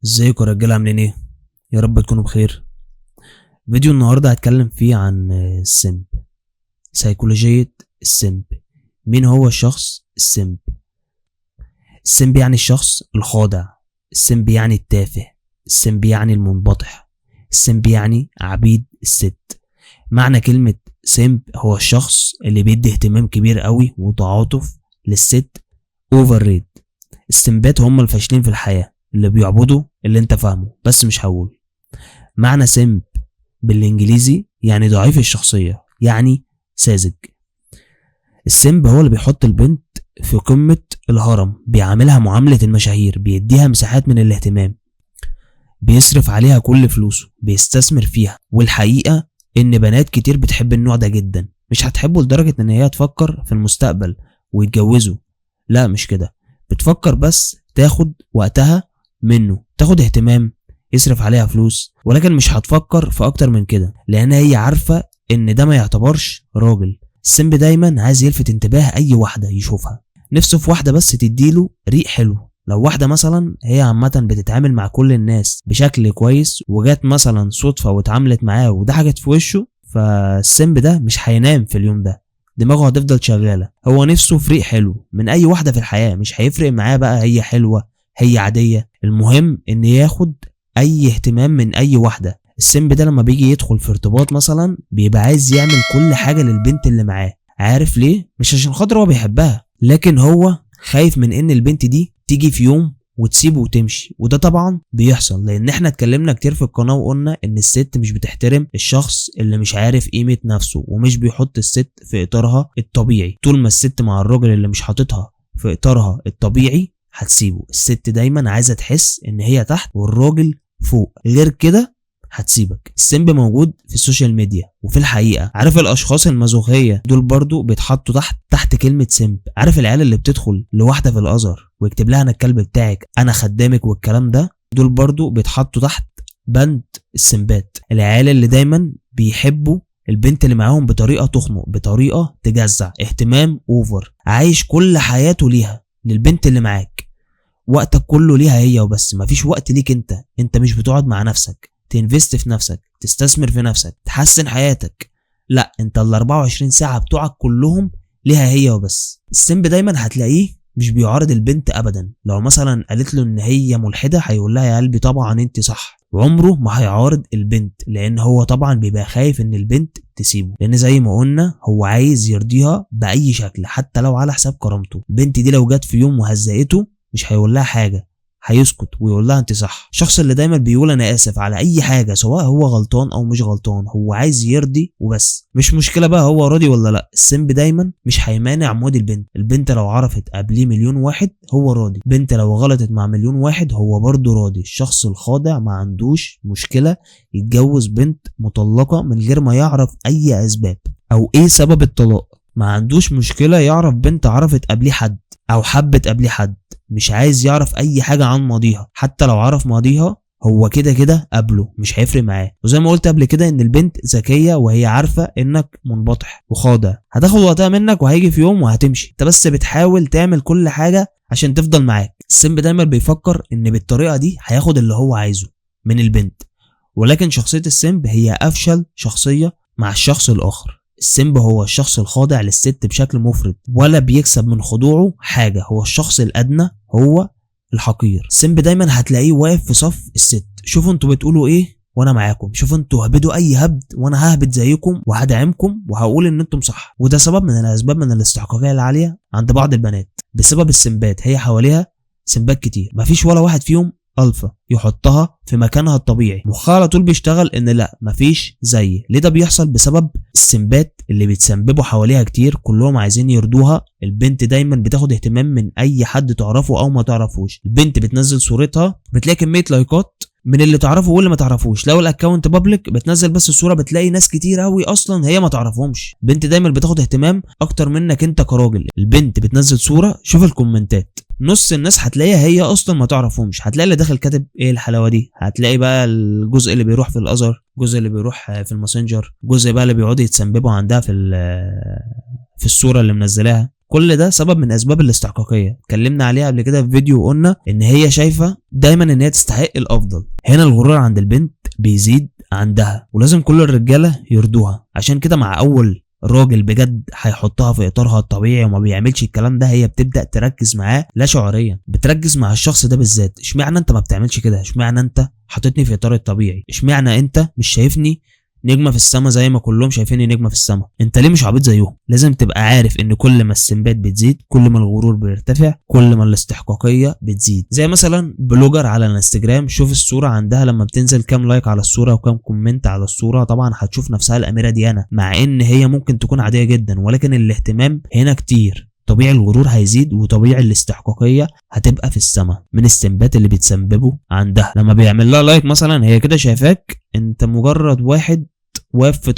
ازيكم يا رجاله عاملين ايه؟ يا رب تكونوا بخير. فيديو النهارده هتكلم فيه عن السمب، سيكولوجية السمب. مين هو الشخص السمب؟ السمب يعني الشخص الخاضع، السمب يعني التافه، السمب يعني المنبطح، السمب يعني عبيد الست. معنى كلمة سمب هو الشخص اللي بيدي اهتمام كبير قوي وتعاطف للست اوفر ريد. السمبات هم الفاشلين في الحياة، اللي بيعبدوا اللي انت فاهمه بس مش هقول. معنى سمب بالانجليزي يعني ضعيف الشخصية، يعني ساذج. السمب هو اللي بيحط البنت في قمة الهرم، بيعاملها معاملة المشاهير، بيديها مساحات من الاهتمام، بيصرف عليها كل فلوسه، بيستثمر فيها. والحقيقة ان بنات كتير بتحب النوع ده جدا، مش هتحبه لدرجة ان هي تفكر في المستقبل ويتجوزوا، لا مش كده، بتفكر بس تاخد وقتها منه، تاخد اهتمام، يصرف عليها فلوس، ولكن مش هتفكر في اكتر من كده، لان هي عارفة ان ده ما يعتبرش راجل. السمب دايما عايز يلفت انتباه اي واحدة يشوفها، نفسه في واحدة بس تديله ريق حلو. لو واحدة مثلا هي عامة بتتعامل مع كل الناس بشكل كويس، وجات مثلا صدفة واتعاملت معاه وضحكت في وشه، فالسمب ده مش هينام في اليوم ده، دماغه هتفضل شغالة، هو نفسه في ريق حلو من اي واحدة في الحياة، مش هيفرق معاه بقى هي حلوة هي عادية، المهم ان ياخد اي اهتمام من اي واحدة. السمب ده لما بيجي يدخل في ارتباط مثلا بيبقى عايز يعمل كل حاجة للبنت اللي معاه. عارف ليه؟ مش عشان خاطر هو بيحبها، لكن هو خايف من ان البنت دي تيجي في يوم وتسيبه وتمشي. وده طبعا بيحصل لان احنا اتكلمنا كتير في القناة وقلنا ان الست مش بتحترم الشخص اللي مش عارف قيمة نفسه، ومش بيحط الست في اطارها الطبيعي. طول ما الست مع الراجل اللي مش حاططها في اطارها الطبيعي هتسيبه. الست دايما عايزة تحس ان هي تحت والراجل فوق، غير كده هتسيبك. السمب موجود في السوشيال ميديا وفي الحقيقة. عارف الاشخاص المازوخية دول برضو بيتحطوا تحت كلمة سمب. عارف العيال اللي بتدخل لواحدة في الازهر ويكتب لها انا الكلب بتاعك انا خدامك والكلام ده، دول برضو بيتحطوا تحت بند السمبات. العيال اللي دايما بيحبوا البنت اللي معاهم بطريقة تخنق، بطريقة تجزع، اهتمام اوفر، عايش كل حياته ليها، للبنت اللي معاك، وقتك كله ليها هي وبس، مفيش وقت ليك انت مش بتقعد مع نفسك تنفست في نفسك، تستثمر في نفسك، تحسن حياتك، لا انت ال 24 ساعة بتوعك كلهم ليها هي وبس. السمب دايما هتلاقيه مش بيعارض البنت ابدا. لو مثلا قالت له ان هي ملحدة هيقول لها يا قلبي طبعا انت صح، وعمره ما هيعارض البنت، لان هو طبعا بيبقى خايف ان البنت تسيبه، لان زي ما قلنا هو عايز يرضيها باي شكل حتى لو على حساب كرامته. البنت دي لو جت في يوم وهزقته مش هيقول لها حاجة، هيسكت ويقول لها انت صح. الشخص اللي دايما بيقول انا اسف على اي حاجه سواء هو غلطان او مش غلطان، هو عايز يرضي وبس، مش مشكله بقى هو راضي ولا لا. السمب دايما مش هيمانع مود البنت لو عرفت قبليه مليون واحد هو راضي، بنت لو غلطت مع مليون واحد هو برضه راضي. الشخص الخاضع ما عندوش مشكله يتجوز بنت مطلقه من غير ما يعرف اي اسباب او ايه سبب الطلاق، ما عندوش مشكله يعرف بنت عرفت قبليه حد او حبت قبليه حد، مش عايز يعرف اي حاجة عن ماضيها، حتى لو عرف ماضيها هو كده كده قبله، مش هيفرق معاه. وزي ما قلت قبل كده ان البنت ذكية وهي عارفة انك منبطح وخاضع، هتاخد وقتها منك وهيجي في يوم وهتمشي، انت بس بتحاول تعمل كل حاجة عشان تفضل معاك. السمب دايما بيفكر ان بالطريقة دي هياخد اللي هو عايزه من البنت، ولكن شخصية السمب هي افشل شخصية مع الشخص الاخر. السمب هو الشخص الخاضع للست بشكل مفرط، ولا بيكسب من خضوعه حاجة، هو الشخص الأدنى، هو الحقير. السمب دايما هتلاقيه واقف في صف الست، شوفوا انتوا بتقولوا ايه وانا معاكم، شوفوا انتوا هبدوا اي هبد وانا ههبد زيكم وهدعمكم وهقول ان انتم صح. وده سبب من الاسباب من الاستحقاقية العالية عند بعض البنات بسبب السمبات. هي حواليها سمبات كتير، مفيش ولا واحد فيهم الفا يحطها في مكانها الطبيعي، مخها على طول بيشتغل ان لا مفيش زي. ليه ده بيحصل؟ بسبب السمبات اللي بيتسمببوا حواليها كتير، كلهم عايزين يرضوها. البنت دايما بتاخد اهتمام من اي حد تعرفه او ما تعرفوش، البنت بتنزل صورتها بتلاقي كمية لايكات من اللي تعرفه واللي ما تعرفوش، لو الاكونت بابليك بتنزل بس الصوره بتلاقي ناس كتير قوي اصلا هي ما تعرفهمش. البنت دايما بتاخد اهتمام اكتر منك انت كراجل. البنت بتنزل صوره شوف الكومنتات، نص الناس هتلاقيها هي اصلا ما تعرفهمش، هتلاقي اللي داخل كاتب ايه الحلاوه دي، هتلاقي بقى الجزء اللي بيروح في الازهر، الجزء اللي بيروح في الماسنجر، الجزء بقى اللي بيقعدوا يتسنببوا عندها في الصوره اللي منزلاها، كل ده سبب من اسباب الاستحقاقيه، اتكلمنا عليها قبل كده في فيديو وقلنا ان هي شايفه دايما ان هي تستحق الافضل. هنا الغرور عند البنت بيزيد عندها، ولازم كل الرجاله يرضوها. عشان كده مع اول راجل بجد هيحطها في اطارها الطبيعي وما بيعملش الكلام ده، هي بتبدا تركز معاه لا شعوريا، بتركز مع الشخص ده بالذات. اشمعنى انت ما بتعملش كده؟ اشمعنى انت حاططني في اطار الطبيعي؟ اشمعنى انت مش شايفني نجمه في السما زي ما كلهم شايفيني نجمه في السما؟ انت ليه مش عبيط زيهم؟ لازم تبقى عارف ان كل ما السمبات بتزيد كل ما الغرور بيرتفع، كل ما الاستحقاقيه بتزيد. زي مثلا بلوجر على الانستجرام، شوف الصوره عندها لما بتنزل كام لايك على الصوره وكام كومنت على الصوره، طبعا هتشوف نفسها الاميره ديانا، مع ان هي ممكن تكون عاديه جدا، ولكن الاهتمام هنا كتير. طبيعي الغرور هيزيد، وطبيعي الاستحقاقيه هتبقى في السما من السمبات اللي بيتسببوا عندها. لما بيعمل لها لايك مثلا، هي كده شايفاك انت مجرد واحد واقف في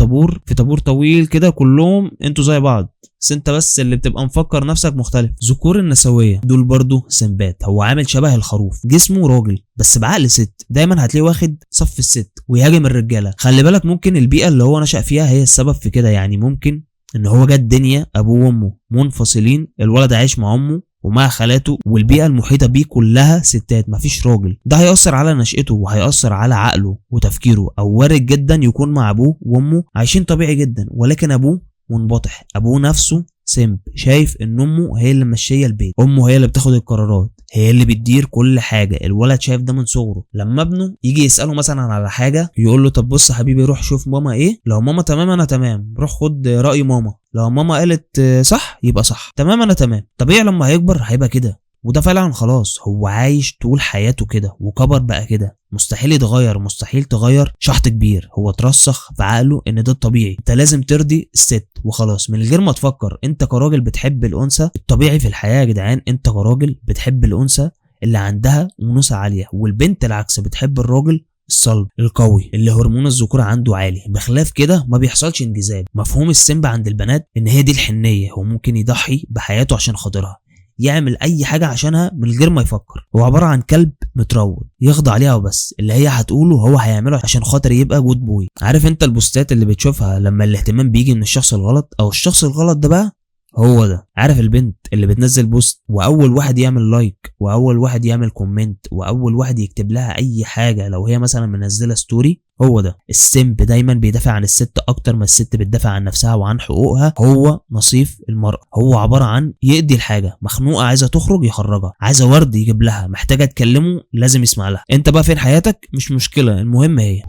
طابور طويل كده، كلهم انتوا زي بعض، بس انت بس اللي بتبقى مفكر نفسك مختلف. ذكور النسويه دول برضو سمبات. هو عامل شبه الخروف، جسمه راجل بس بعقل ست، دايما هتلاقيه واخد صف الست ويهاجم الرجاله. خلي بالك ممكن البيئه اللي هو نشأ فيها هي السبب في كده. يعني ممكن ان هو جت الدنيا ابوه وامه منفصلين، الولد عايش مع امه ومع خالاته، والبيئه المحيطه بيه كلها ستات، مفيش راجل. ده هيأثر على نشأته وهيأثر على عقله وتفكيره. او وارد جدا يكون مع ابوه وامه عايشين طبيعي جدا، ولكن ابوه منبطح، ابوه نفسه سمب، شايف ان امه هي اللي ماشيه البيت، امه هي اللي بتاخد القرارات، هي اللي بتدير كل حاجه. الولد شايف ده من صغره. لما ابنه يجي يساله مثلا على حاجه، يقول له طب بص يا حبيبي، روح شوف ماما ايه، لو ماما تمام انا تمام، روح خد راي ماما، لو ماما قالت صح يبقى صح، تمام انا تمام. طبيعي لما هيكبر هيبقى كده، وده فعلا خلاص هو عايش طول حياته كده وكبر بقى كده. مستحيل يتغير، مستحيل تغير شحط كبير. هو اترسخ في عقله ان ده الطبيعي، انت لازم ترضي الست وخلاص، من غير ما تفكر. انت كراجل بتحب الانثى، الطبيعي في الحياه يا جدعان انت كراجل بتحب الانثى اللي عندها انوثه عاليه، والبنت العكس بتحب الراجل الصلب القوي اللي هرمون الذكوره عنده عالي. بخلاف كده ما بيحصلش انجذاب. مفهوم السمب عند البنات ان هي دي الحنيه، هو ممكن يضحي بحياته عشان خاطرها، يعمل اي حاجه عشانها من غير ما يفكر. هو عباره عن كلب متروض يخضع عليها وبس، اللي هي هتقوله هو هيعمله عشان خاطر يبقى جود بوي. عارف انت البوستات اللي بتشوفها لما الاهتمام بيجي من الشخص الغلط، او الشخص الغلط ده بقى هو ده. عارف البنت اللي بتنزل بوست واول واحد يعمل لايك واول واحد يعمل كومنت واول واحد يكتب لها اي حاجه لو هي مثلا منزله ستوري؟ هو ده السمب. دايما بيدافع عن الست اكتر ما الست بتدافع عن نفسها وعن حقوقها. هو نصيف المرأة، هو عباره عن يقضي الحاجه، مخنوقه عايزه تخرج يخرجها، عايزه ورد يجيب لها، محتاجه تكلمه لازم يسمع لها. انت بقى فين حياتك مش مشكله، المهم هي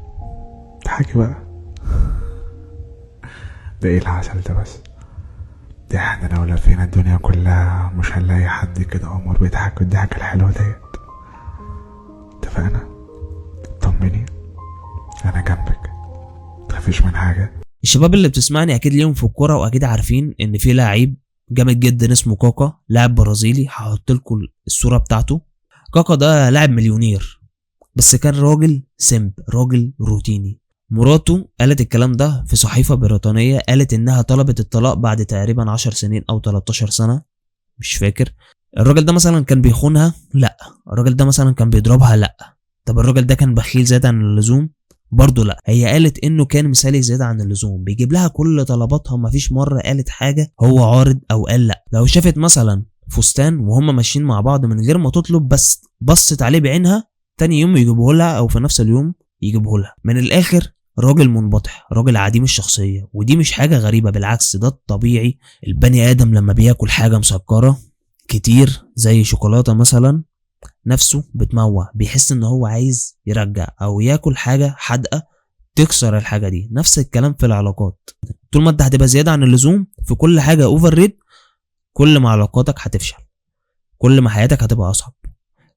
حكي بقى. ده ايه العسل ده بس؟ ده احنا لو لفينا الدنيا كلها مش هنلاقي حد كده قمر بيضحك الضحكه الحلوه ديت. اتفقنا؟ طمني انا جنبك، متخافيش من حاجه. الشباب اللي بتسمعني اكيد ليهم في الكوره، واكيد عارفين ان في لاعب جامد جدا اسمه كاكا، لاعب برازيلي. هحط لكم الصوره بتاعته. كاكا ده لاعب مليونير، بس كان راجل سمب، راجل روتيني. مراته قالت الكلام ده في صحيفه بريطانيه، قالت انها طلبت الطلاق بعد تقريبا 10 سنين او 13 سنه مش فاكر. الراجل ده مثلا كان بيخونها؟ لا. الراجل ده مثلا كان بيضربها؟ لا. طب الراجل ده كان بخيل زياده عن اللزوم؟ برضه لا. هي قالت انه كان مثالي زياده عن اللزوم، بيجيب لها كل طلباتها، مفيش مره قالت حاجه هو عارض او قال لا. لو شافت مثلا فستان وهم ماشيين مع بعض من غير ما تطلب، بس بصت عليه بعينها، تاني يوم يجيبه لها او في نفس اليوم يجيبه لها. من الاخر راجل منبطح، راجل عديم الشخصيه. ودي مش حاجه غريبه، بالعكس ده الطبيعي. البني ادم لما بياكل حاجه مسكره كتير زي شوكولاته مثلا، نفسه بتموع، بيحس ان هو عايز يرجع، او ياكل حاجه حادقه تكسر الحاجه دي. نفس الكلام في العلاقات، طول ما انت هتبقى زياده عن اللزوم في كل حاجه اوفر ريت، كل ما علاقاتك هتفشل، كل ما حياتك هتبقى اصعب،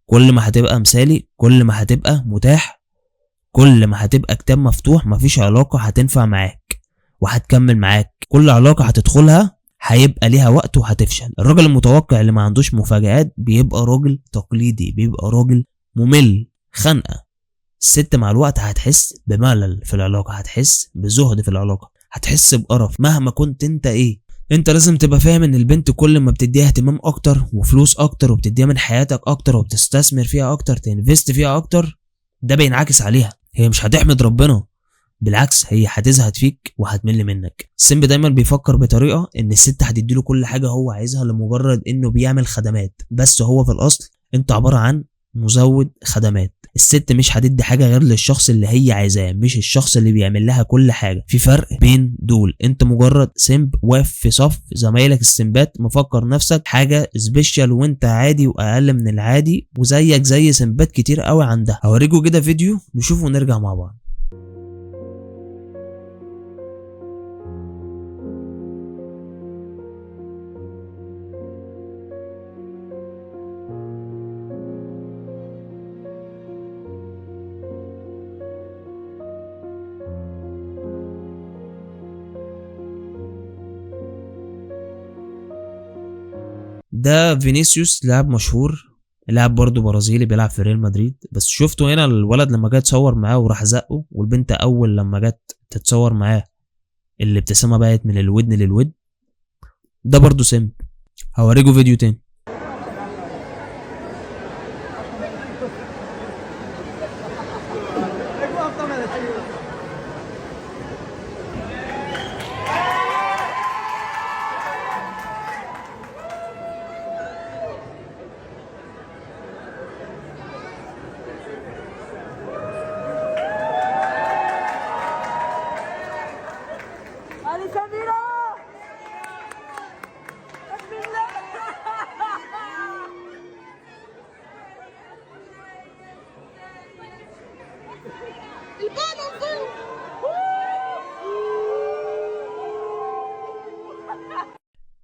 كل ما هتبقى مثالي، كل ما هتبقى متاح، كل ما هتبقى كتاب مفتوح. مفيش علاقه هتنفع معاك وهتكمل معاك. كل علاقه هتدخلها هيبقى ليها وقت وهتفشل. الراجل المتوقع اللي ما عندوش مفاجآت بيبقى راجل تقليدي، بيبقى راجل ممل، خنقه. الست مع الوقت هتحس بملل في العلاقه، هتحس بزهد في العلاقه، هتحس بقرف مهما كنت انت ايه. انت لازم تبقى فاهم ان البنت كل ما بتديها اهتمام اكتر وفلوس اكتر وبتديها من حياتك اكتر وبتستثمر فيها اكتر، تنفست فيها اكتر، ده بينعكس عليها. هي مش هتحمد ربنا بالعكس هي هتزهد فيك وهتمل منك. السمب دايما بيفكر بطريقه ان الست هتديله كل حاجه هو عايزها لمجرد انه بيعمل خدمات، بس هو في الاصل انت عباره عن مزود خدمات. الست مش هتدي حاجه غير للشخص اللي هي عايزاه، مش الشخص اللي بيعمل لها كل حاجه. في فرق بين دول، انت مجرد سمب واقف في صف زمايلك السمبات، مفكر نفسك حاجه سبيشال وانت عادي واقل من العادي، وزيك زي سمبات كتير قوي عندها. هوريكم كده فيديو نشوفه ونرجع مع بعض. ده فينيسيوس، لاعب مشهور، لاعب برضه برازيلي بيلعب في ريال مدريد. بس شفتوا هنا الولد لما جه يتصور معاه وراح زقه، والبنت اول لما جت تتصور معاه الابتسامه بقت من الودن للود. ده برضه سمب. هوريكم فيديو تاني.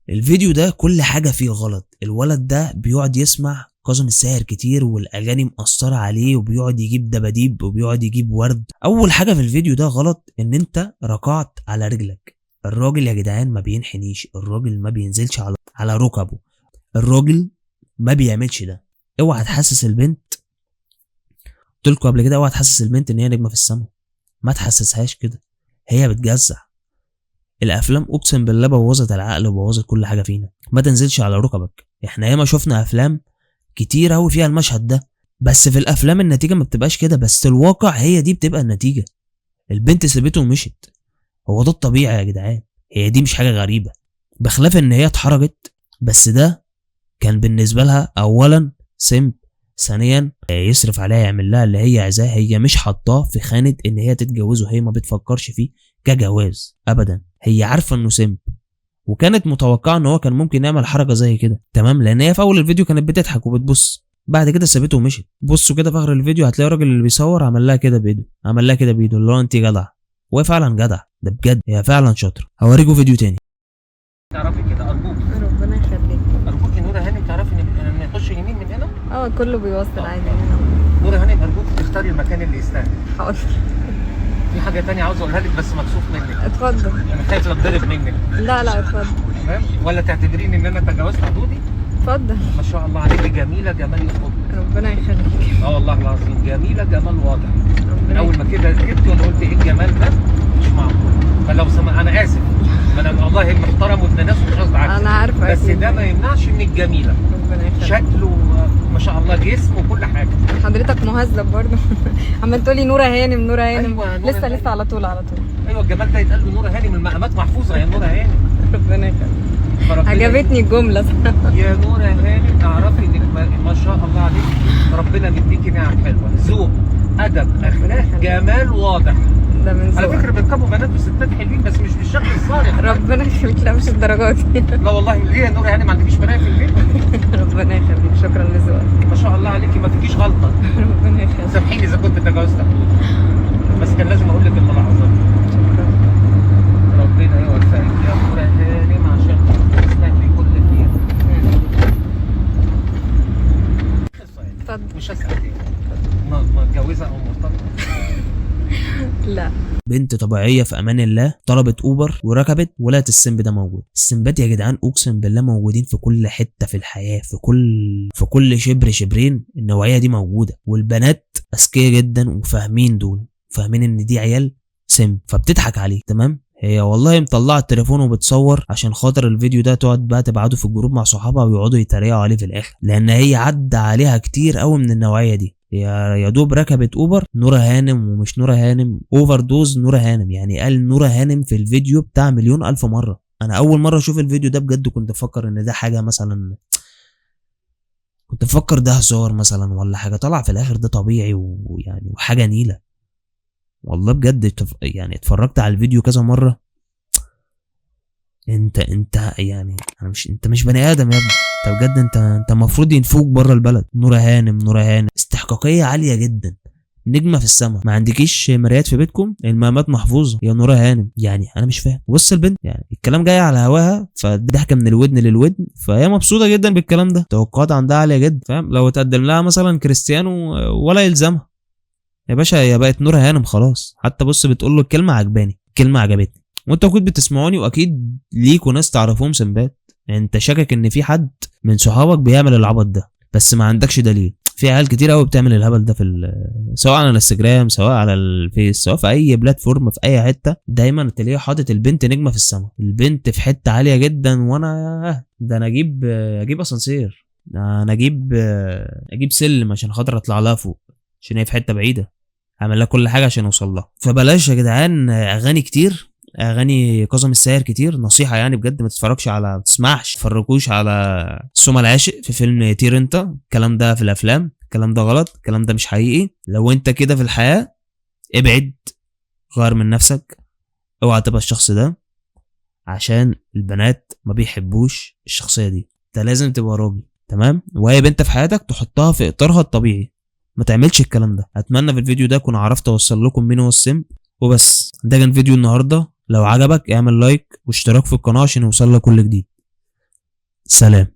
الفيديو ده كل حاجة فيه غلط. الولد ده بيقعد يسمع كاظم الساهر كتير والاغاني مأثرة عليه، وبيقعد يجيب دباديب وبيقعد يجيب ورد. اول حاجة في الفيديو ده غلط ان انت ركعت على رجلك. الراجل يا جدعان ما بينحنيش، الراجل ما بينزلش على ركبه، الراجل ما بيعملش ده. اوعى تحسس البنت، قلت لكم قبل كده اوعى تحسس البنت ان هي نجمة في السما، ما تحسسهاش كده، هي بتجزع. الافلام اقسم بالله بوظت العقل وبوظت كل حاجه فينا. ما تنزلش على ركبك. احنا ياما شفنا افلام كتير قوي فيها المشهد ده، بس في الافلام النتيجه ما بتبقاش كده، بس الواقع هي دي بتبقى النتيجه. البنت سابته ومشت، هو ده الطبيعي يا جدعان، هي دي مش حاجه غريبه. بخلاف ان هي اتحرجت، بس ده كان بالنسبه لها اولا سمب، ثانيا يصرف عليها يعمل لها اللي هي عايزاه. هي مش حاطاه في خانه ان هي تتجوزه، هي ما بتفكرش فيه كجواز ابدا، هي عارفه انه سمب، وكانت متوقعه ان هو كان ممكن يعمل حركه زي كده، تمام، لان هي في اول الفيديو كانت بتضحك وبتبص، بعد كده سابته ومشت. بصوا كده في اخر الفيديو هتلاقي الراجل اللي بيصور عمل لها كده بايده، عمل لها كده بايده اللي هو انت جدع، وهي فعلا جدع، ده بجد هي فعلا شاطره. هوريكم فيديو تاني. تعرفي كده ارجوك، ربنا يخليك. ارجوك نورة هانم، تعرفي ان نخش يمين من هنا؟ كله بيوصل عادي. نورة هانم ارجوك تختاري المكان اللي يستاهل. حاضر. في حاجه تانية عاوز اقولها لك بس مكسوف منك. اتفضل. انا خايف اتضرب منك. لا اتفضل. تمام، ولا تعتبريني ان انا تجاوزت حدودي؟ اتفضل. ما شاء الله عليكي جميله جمال يخرج. ربنا يخليك. والله العظيم جميله جمال واضح. من ربنا اول ما كده ركبت وانا قلت ايه الجمال ده مش معقول. فلو انا اسف، انا والله محترم وابن ناس ومش قصدي انا عارفه بس أكيد. ده ما يمنعش انك جميله. ربنا يخليك. شكله ما شاء الله، جسم وكل حاجه. حضرتك مهذب برضه. عمال تقولي نورة هانم نورة هانم. أيوة، نورة لسه هانم. لسه على طول. ايوه الجمال ده يتقال له نورة هانم، المقامات محفوظه يا نورة هانم. ربنا يخليك. عجبتني الجمله. يا نورة هانم اعرفي انك ما شاء الله عليك، ربنا مديكي نعم حلوه، ذوق، ادب، اخلاق، جمال واضح. ده من على ذوقك. فكره بيركبوا بنات وستات حلوين بس مش بالشكل الصالح. ربنا يخليك. لا مش الدرجات دي. لا والله ليه يا نورة هانم ما عندكيش بنات في البيت؟ ربنا يخليك. شكرا لذوقك. ما شاء الله عليكي ما فيكيش غلطه. ربنا يخليك. سامحيني اذا كنت تجاوزت حدودي، بس كان لازم اقول لك الملاحظات. شكرا. ربنا يوفقك يا نورة هانم عشان تستاهلي كل خير. اتفضل. مش هسأل تاني. متجوزة أو مرتبطة؟ لا. بنت طبيعيه في امان الله طلبت اوبر وركبت ولقت السمب ده موجود. السمبات يا جدعان اقسم بالله موجودين في كل حته في الحياه، في كل شبر شبرين النوعيه دي موجوده، والبنات اذكياء جدا وفاهمين دول، فاهمين ان دي عيال سمب فبتضحك عليه، تمام. هي والله مطلعه التليفون وبتصور عشان خاطر الفيديو ده تقعد بقى تبعته في الجروب مع صحابها ويقعدوا يتريقوا عليه في الاخر، لان هي عدى عليها كتير قوي من النوعيه دي. يا دوب ركبت اوبر نورة هانم، ومش نورة هانم، اوفر دوز نورة هانم. يعني قال نورة هانم في الفيديو بتاع 1,000,000 مرة. انا اول مرة اشوف الفيديو ده بجد كنت بفكر ان ده حاجة مثلا، كنت بفكر ده هزار مثلا ولا حاجة، طلع في الاخر ده طبيعي ويعني وحاجة نيلة والله بجد. يعني اتفرجت على الفيديو كذا مرة. انت يعني انت مش بني ادم يا ابني. انت بجد انت المفروض ينفوك بره البلد. نورة هانم استحقاقية عالية جدا، نجمة في السماء. ما عندكيش مرايات في بيتكم؟ المقامات محفوظة يا نورة هانم. يعني انا مش فاهم. بص البنت يعني الكلام جاي على هواها، فضحكة من الودن للودن، فهي مبسوطة جدا بالكلام ده. توقعات عندها عالية جدا، فاهم؟ لو تقدم لها مثلا كريستيانو ولا يلزمها يا باشا، هي بقت نورة هانم خلاص. حتى بص بتقول له الكلمة عجباني، الكلمة عجبتني. وانت اكيد بتسمعوني، واكيد ليكوا ناس تعرفوهم سنبات. يعني انت شاكك ان في حد من صحابك بيعمل العبط ده، بس ما عندكش دليل. في عيال كتير قوي بتعمل الهبل ده سواء على الانستجرام، سواء على الفيس، سواء في اي بلاتفورم، في اي حته. دايما تلاقيه حاطط البنت نجمه في السماء، البنت في حته عاليه جدا. وانا ده انا اجيب اسانسير، انا اجيب سلم عشان خاطر اطلع لها فوق، عشان هي في حته بعيده. اعمل لها كل حاجه عشان اوصل لها. فبلاش يا جدعان اغاني كتير، اغاني كاظم الساهر كتير. نصيحه يعني بجد، ما تتفرجوش على سوما العاشق في فيلم طير انت. الكلام ده في الافلام، الكلام ده غلط، الكلام ده مش حقيقي. لو انت كده في الحياه ابعد، غير من نفسك، اوعى تبقى الشخص ده، عشان البنات ما بيحبوش الشخصيه دي. انت لازم تبقى راجل، تمام؟ واي بنت في حياتك تحطها في اطارها الطبيعي، ما تعملش الكلام ده. اتمنى في الفيديو ده اكون عرفت اوصل لكم مين هو السمب وبس. ده كان فيديو النهارده. لو عجبك اعمل لايك واشتراك في القناه عشان يوصل لك كل جديد. سلام.